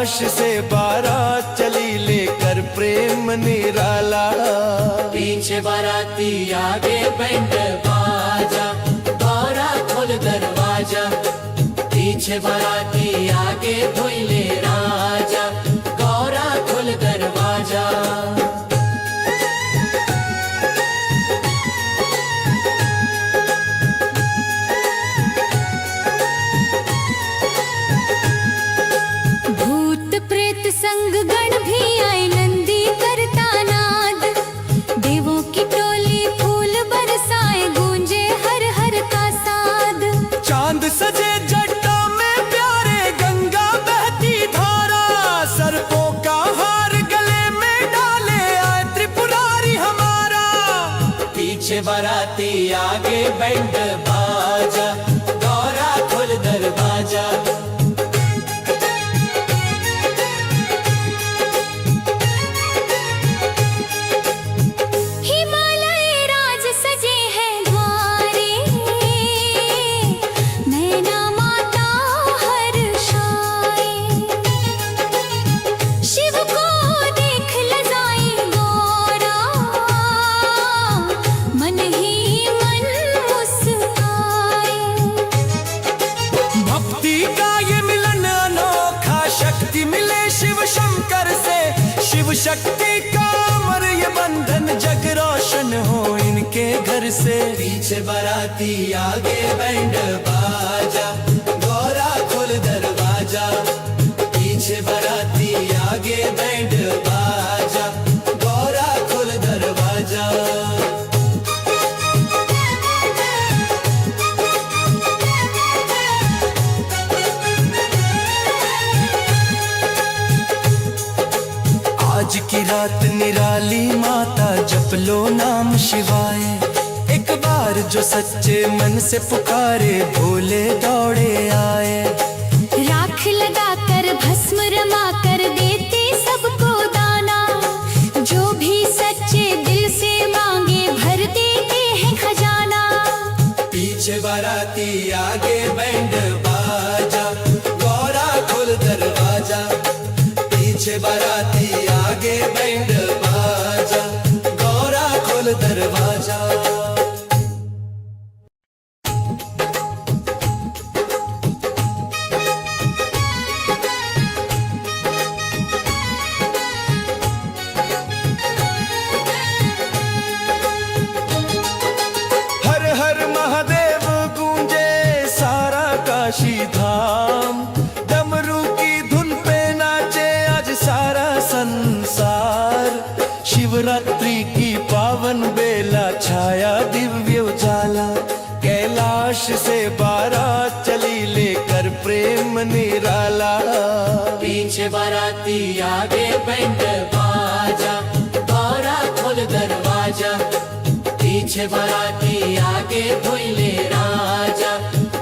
कैलाश से बारात चली लेकर प्रेम निराला। पीछे बाराती आगे बैंड बाजा, गौरा खोल दरवाजा। पीछे बाराती आगे भोले राजा, गौरा खोल दरवाजा। भूत प्रेत संग गण भी आए, नंदी करता नाद। देवों की टोली फूल बरसाए, गूंजे हर हर का साद। चांद सजे जट्टा में प्यारे, गंगा बहती धारा। सर्पों का हार गले में डाले, आए त्रिपुरारी हमारा। पीछे बाराती आगे बैंड बाजा, गौरा खोल दरवाजा। शिव शक्ति का अमर ये बंधन, जग रोशन हो इनके घर से। पीछे बाराती आगे बैंड बाजा, गौरा खोल दरवाजा। पीछे बाराती आगे बैंड बाजा, गौरा खोल दरवाजा। आज की रात निराली माता, जप लो नाम शिवाय। एक बार जो सच्चे मन से पुकारे, भोले दौड़े आए। राख लगा कर भस्म रमा कर, देते सबको दाना। जो भी सच्चे दिल से मांगे, भर देते हैं खजाना। पीछे बाराती आगे बैंड बाजा, गौरा खोल दरवाजा। पीछे बाराती आगे बैंड बाजा, गौरा खोल दरवाजा। हर हर महादेव गूंजे सारा काशी धाम। डमरू की धुन पे नाचे आज सारा संसार। शिवरात्रि की पावन बेला, छाया दिव्य उजाला। कैलाश से बारात चली लेकर प्रेम निराला। पीछे बाराती आगे बैंड बाजा, गौरा खोल दरवाजा। पीछे बाराती आगे भोले राजा,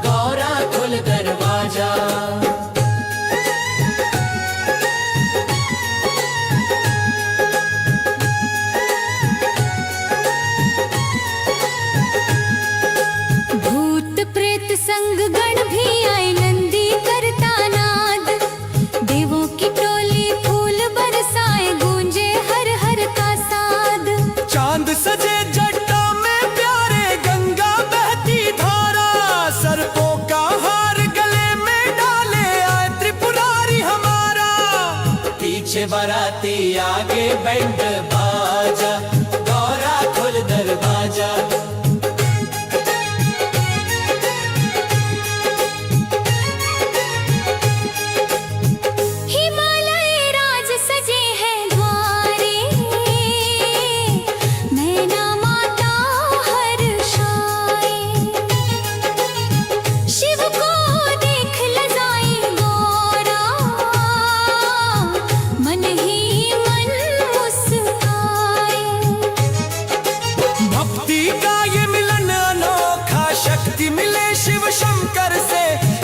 गौरा खोल दरवाजा। भूत प्रेत संग गण भी आए, नंदी करता नाद। देवों की टोली फूल बरसाए, गूंजे हर हर का साद। चांद सजे जट्टा में प्यारे, गंगा बहती धारा। सर्पों का हार गले में डाले, आए त्रिपुरारी हमारा। पीछे बाराती आगे बैंड बाजा, गौरा खोल दरवाजा।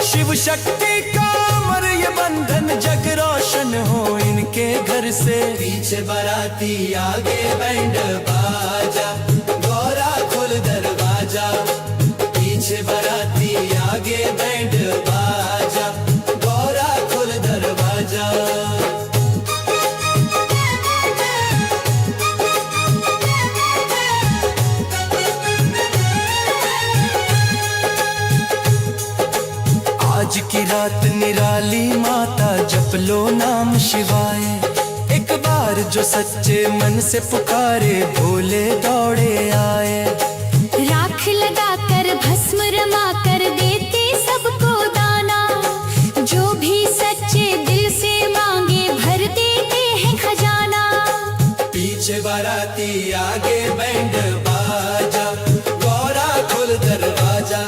शिव शक्ति का अमर ये बंधन, जग रोशन हो इनके घर से। पीछे बाराती आगे बैंड बाजा, गौरा खोल दरवाजा। पीछे बाराती आगे बैंड बाजा, गौरा खोल दरवाजा। जप लो नाम शिवाय। एक बार जो सच्चे मन से पुकारे भोले दौड़े आए। राख लगा कर भस्म रमा कर देते सबको दाना, जो भी सच्चे दिल से मांगे भर देते हैं खजाना। पीछे बाराती आगे बैंड बाजा, गौरा खोल दरवाजा।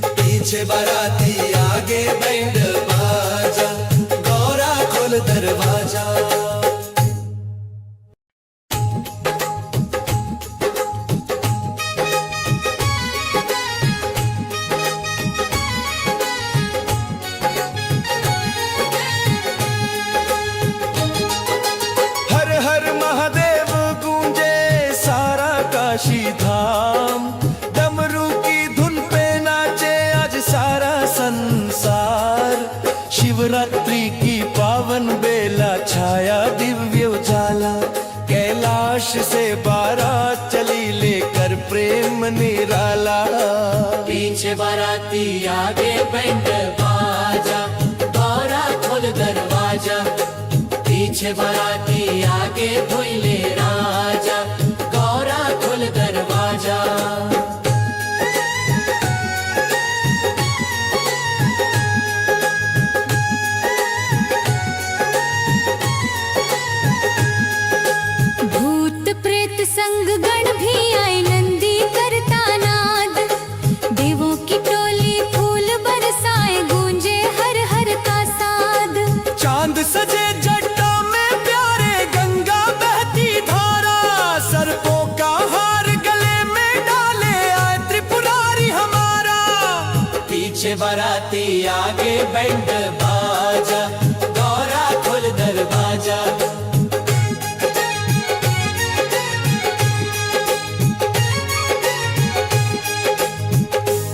पीछे बाराती आगे बैंड बाजा, गौरा खोल दरवाजा। हर हर महादेव गूंजे सारा काशी धाम। डमरू की धुन पे नाचे आज सारा संसार। शिवरात्रि की पावन बेला छाया दिव्य उजाला। कैलाश से बारात चली लेकर प्रेम निराला। पीछे बाराती आगे बैंड बाजा, गौरा खोल दरवाजा। पीछे बाराती आगे भोले राजा, गौरा खोल दरवाजा। भूत प्रेत संग गण भी आए नंदी करता नाद। देवों की टोली फूल बरसाए गूंजे हर हर का साद। चांद सजे जट्टा में प्यारे गंगा बहती धारा। सर्पों का हार गले में डाले आए त्रिपुरारी हमारा। पीछे बाराती आगे बैंड बाजा, गौरा खोल दरवाजा।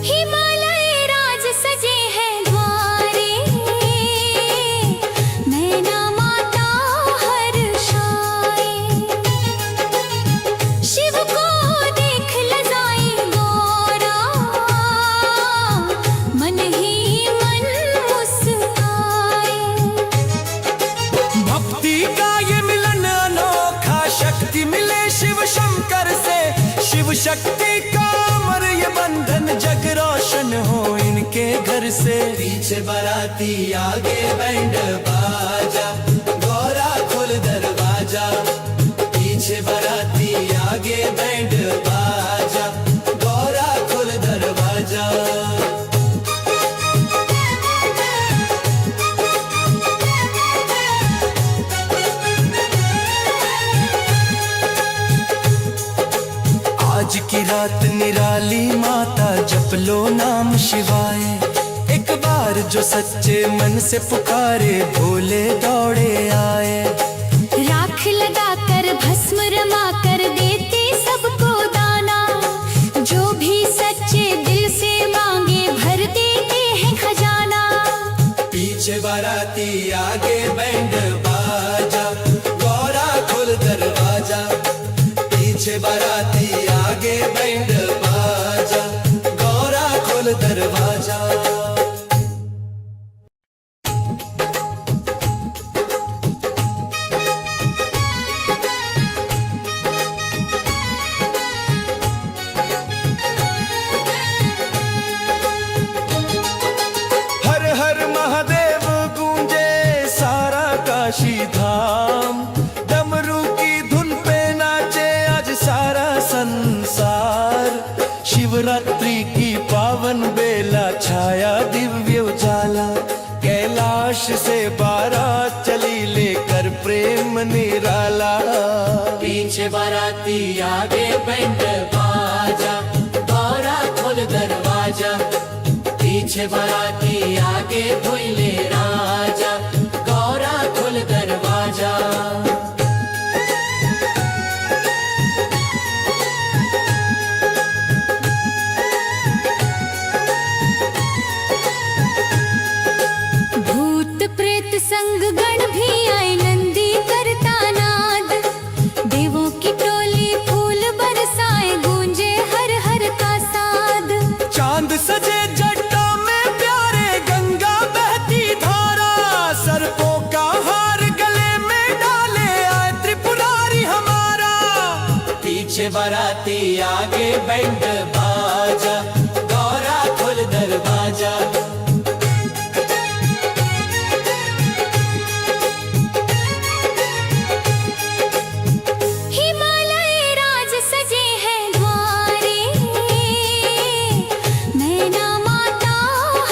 हिमालय राज सजे हैं द्वारे, नैना माता हर्षाए। शिव को देख लजाई गौरा, मन ही मन मुस्काए। भक्ति का ये मिलन अनोखा, शक्ति मिले शिव शंकर से। शिव शक्ति का अमर ये बंधन, जग रोशन हो इनके घर से। पीछे बाराती आगे बैंड बाजा, गौरा खोल दरवाजा। पीछे बाराती आगे बैंड बाजा, गौरा खोल दरवाजा। आज की रात निराली माता जप लो नाम शिवाय। एक बार जो सच्चे मन से पुकारे भोले दौड़े आए। राख लगा कर भस्म रमा कर देते सबको दाना, जो भी सच्चे दिल से मांगे भर देते हैं खजाना। पीछे बाराती आगे बैंड बाजा, गौरा खोल दरवाजा। पीछे बाराती आगे बैंड बाजा, गौरा खोल दरवाजा। हर हर महादेव गूंजे सारा काशी धाम। डमरू की धुन पे नाचे आज सारा संसार। शिवरात्रि की पावन बेला छाया दिव्य उजाला। कैलाश से बारात चली लेकर प्रेम निराला। पीछे बाराती आगे बैंड बाजा, गौरा खोल दरवाजा। पीछे बाराती आगे भोले राजा, गौरा खोल दरवाजा। भूत प्रेत संग गण भी आए नंदी करता नाद। देवों की टोली फूल बरसाए गूंजे हर हर का साद। चांद सजे जट्टा में प्यारे गंगा बहती धारा। सर्पों पीछे बाराती आगे बैंड बाजा, गौरा खोल दरवाजा। हिमालय राज सजे हैं द्वारे, नैना माता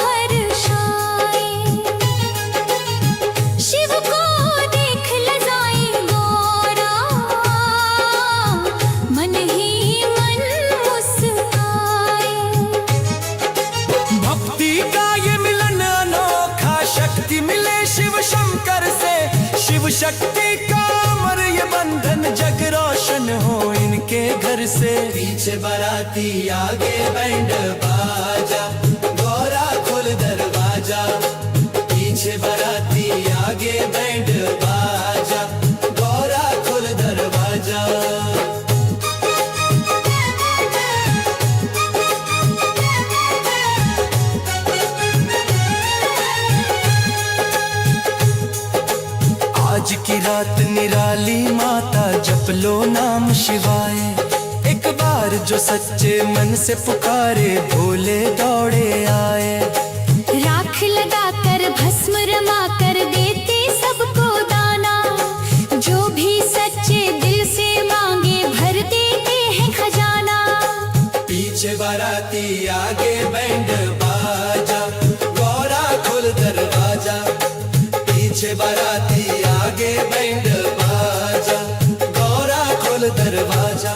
हर्षाए। शिव को देख लजाई गौरा, मन ही मन मुस्काए। भक्ति का ये मिलन अनोखा, शक्ति मिले शिव शंकर से। शिव शक्ति का अमर ये बंधन, जग रोशन हो इनके घर से। पीछे बाराती आगे बैंड बाजा, गौरा खोल दरवाजा। पीछे बाराती आगे बैंड बाजा, गौरा खोल दरवाजा। आज की रात निराली माता, जप लो नाम शिवाय। एक बार जो सच्चे मन से पुकारे, भोले दौड़े आए। राख लगा कर भस्म रमा कर देते सबको दाना, जो भी सच्चे दिल से मांगे भर देते हैं खजाना। पीछे बाराती आगे बैंड बाजा, गौरा खोल दरवाजा। पीछे बाराती आगे बैंड बाजा, गौरा खोल दरवाजा।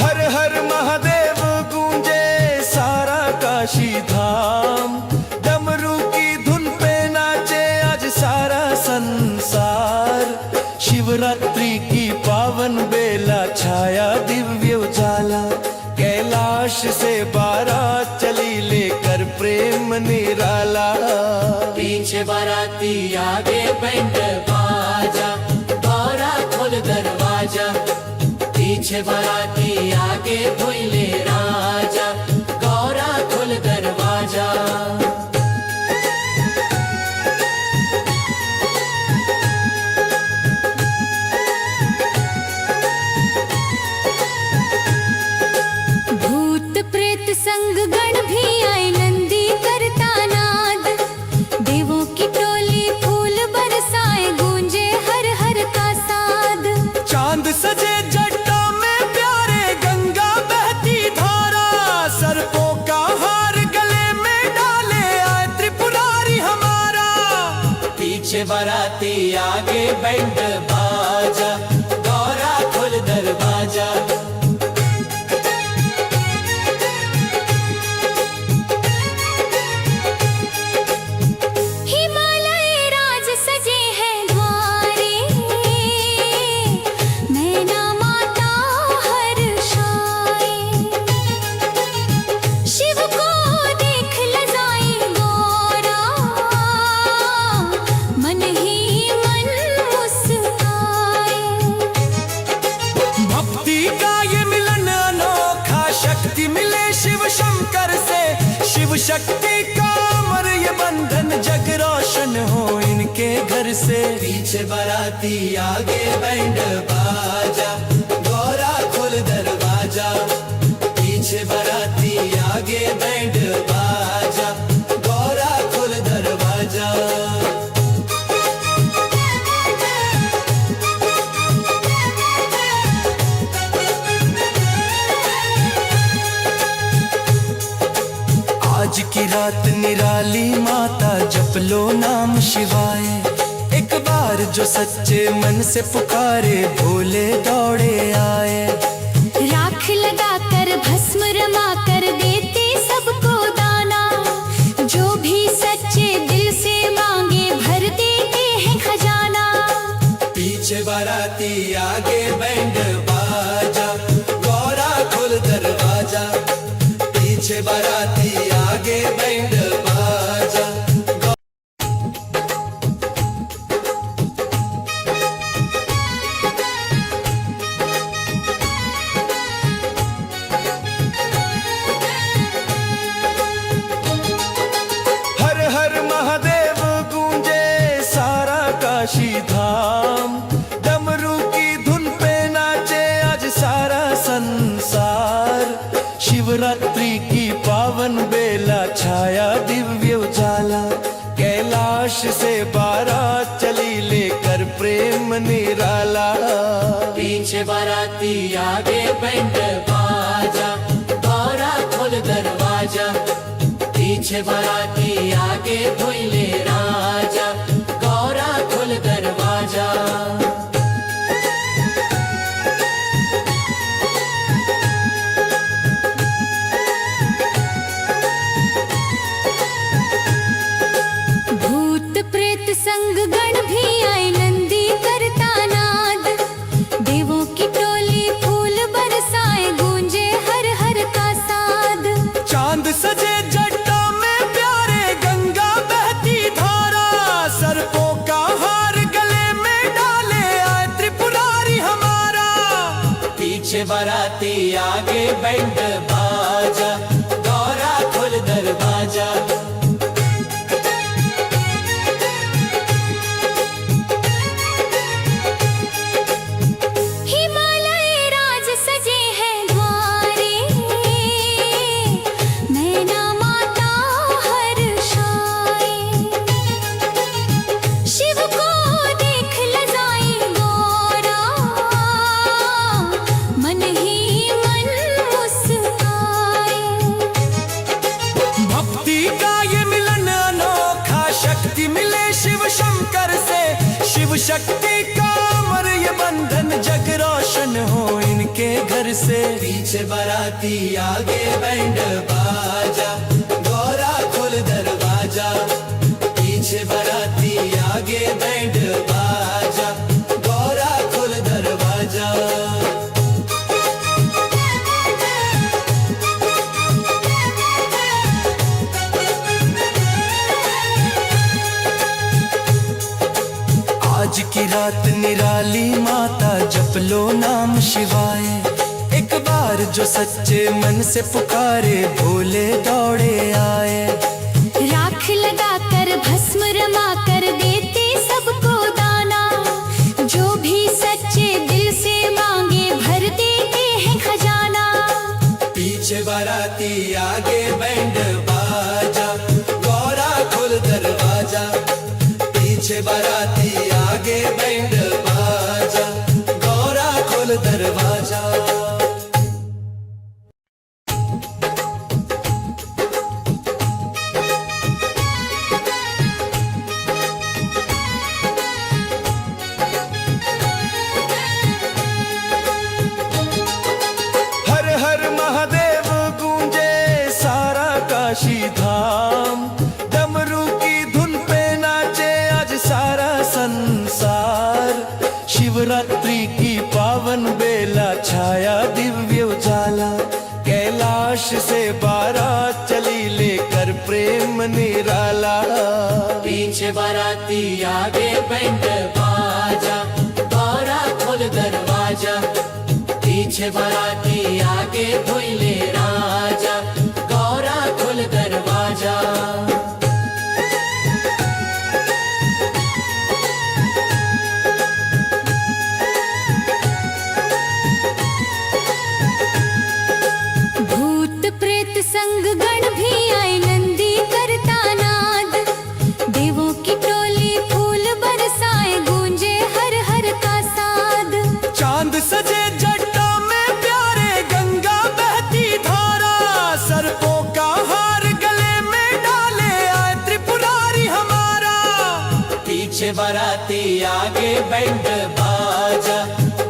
हर हर महादेव गूंजे सारा काशी धाम। डमरू की धुन पे नाचे आज सारा संसार। शिवरात्रि की पावन बेला, छाया दिव्य उजाला। कैलाश से बारात चली लेकर प्रेम निराला। पीछे बाराती आगे बैंड बाजा, गौरा खोल दरवाजा। पीछे बाराती आगे भोले राजा, गौरा खोल दरवाजा। भूत प्रेत संग गण भी आए, नंदी करता नाद। देवों की टोली फूल बरसाए, गूंजे हर हर का साद। चांद सजे जट्टा में प्यारे, गंगा बहती धारा। सर्पों का हार गले में डाले, आए त्रिपुरारी हमारा। पीछे बाराती आगे बैंड बाजा, गौरा खोल दरवाजा। हिमालय राज सजे हैं द्वारे, नैना माता हर्षाए। शिव को देख लजाई गौरा, मन ही मन मुस्काए। भक्ति का ये मिलन अनोखा, शक्ति मिले शिव शंकर से। शिव शक्ति का अमर ये बंधन, जग रोशन हो इनके घर से। पीछे बाराती आगे बैंड बाजा, गौरा खोल दरवाजा। पीछे बाराती आगे बैंड बाजा, गौरा खोल दरवाजा। आज की रात निराली माता, जप लो नाम शिवाय। एक बार जो सच्चे मन से पुकारे, भोले दौड़े आए। राख लगा कर भस्म रमा कर देते सबको दाना, जो भी सच्चे दिल से मांगे भर देते हैं खजाना। पीछे बाराती आगे बैंड बाजा, गौरा खोल दरवाजा। पीछे बाराती आगे बैंड बाजा। काशी धाम। डमरू की धुन पे नाचे आज सारा संसार। शिवरात्रि की पावन बेला छाया दिव्य उजाला। कैलाश से बारात चली लेकर प्रेम निराला। पीछे बाराती आगे बैंड बाजा, गौरा खोल दरवाजा। पीछे बाराती आगे भोले राजा, गौरा खोल दरवाजा। भूत प्रेत संग गण भी आए नंदी करता नाद। देवों की टोली फूल बरसाए गूंजे हर हर का साद। चांद सजे जट्टा में प्यारे गंगा बहती धारा। सर्पों का हार गले में डाले आए त्रिपुरारी हमारा। पीछे बाराती आगे बैंड बाजा, गौरा खोल दरवाजा। हिमालय राज सजे हैं द्वारे, नैना माता हर्षाए। शिव को देख लजाई गौरा, मन ही मन मुस्काए। भक्ति का ये मिलन अनोखा, शक्ति मिले शिव शंकर से। शिव शक्ति का अमर ये बंधन, जग रोशन हो इनके घर से। पीछे बाराती आगे बैंड बाजा, गौरा खोल दरवाजा। पीछे बाराती आगे बैंड बाजा, गौरा खोल दरवाजा। आज की रात निराली माता, जप लो नाम शिवाय। एक बार जो सच्चे मन से पुकारे, भोले दौड़े आए। राख लगा कर भस्म रमा कर देते सबको दाना। जो भी सच्चे दिल से मांगे भर देते हैं खजाना। पीछे बाराती आगे बैंड बाजा, गौरा खोल दरवाजा। पीछे बाराती आगे बैंड बाजा, गौरा खोल दरवाजा। हर हर महादेव गूंजे सारा काशी धाम। डमरू की धुन पे नाचे आज सारा संसार। शिवरात्रि की पावन बेला छाया दिव्य उजाला। कैलाश से बारात चली लेकर प्रेम निराला। पीछे बाराती आगे बैंड बाजा, गौरा खोल दरवाजा। पीछे बाराती आगे भोले राजा, गौरा खोल दरवाजा। भूत प्रेत संग गण भी आए नंदी करता नाद। देवों की टोली फूल बरसाए गूंजे हर हर का साद। चांद सजे जट्टा में प्यारे गंगा बहती धारा। सर्पों का हार गले में डाले आए त्रिपुरारी हमारा। पीछे बाराती आगे बैंड बाजा,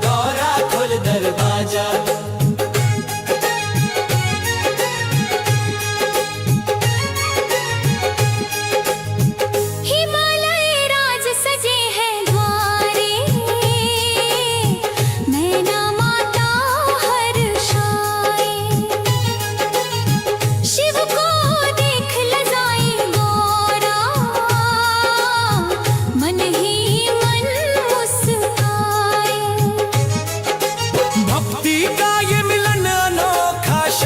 गौरा खोल दरवाजा।